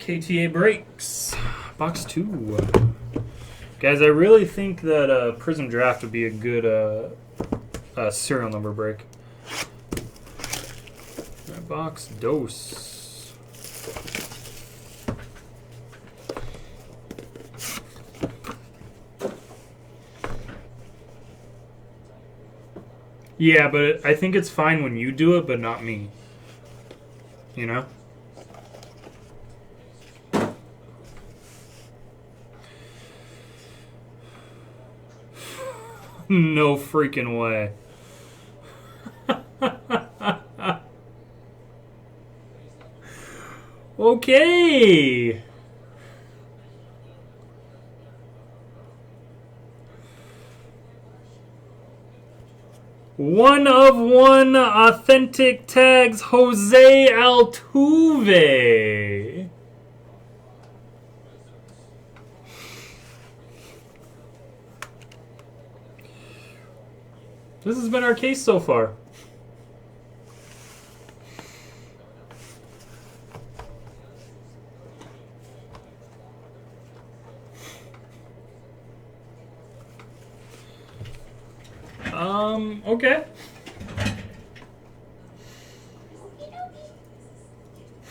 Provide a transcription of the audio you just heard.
KTA breaks. Box 2. Guys, I really think that Prism Draft would be a good serial number break. Right, box dose. Yeah, but I think it's fine when you do it, but not me. You know? No freaking way. Okay. One of one authentic tags, Jose Altuve. This has been our case so far. Okay.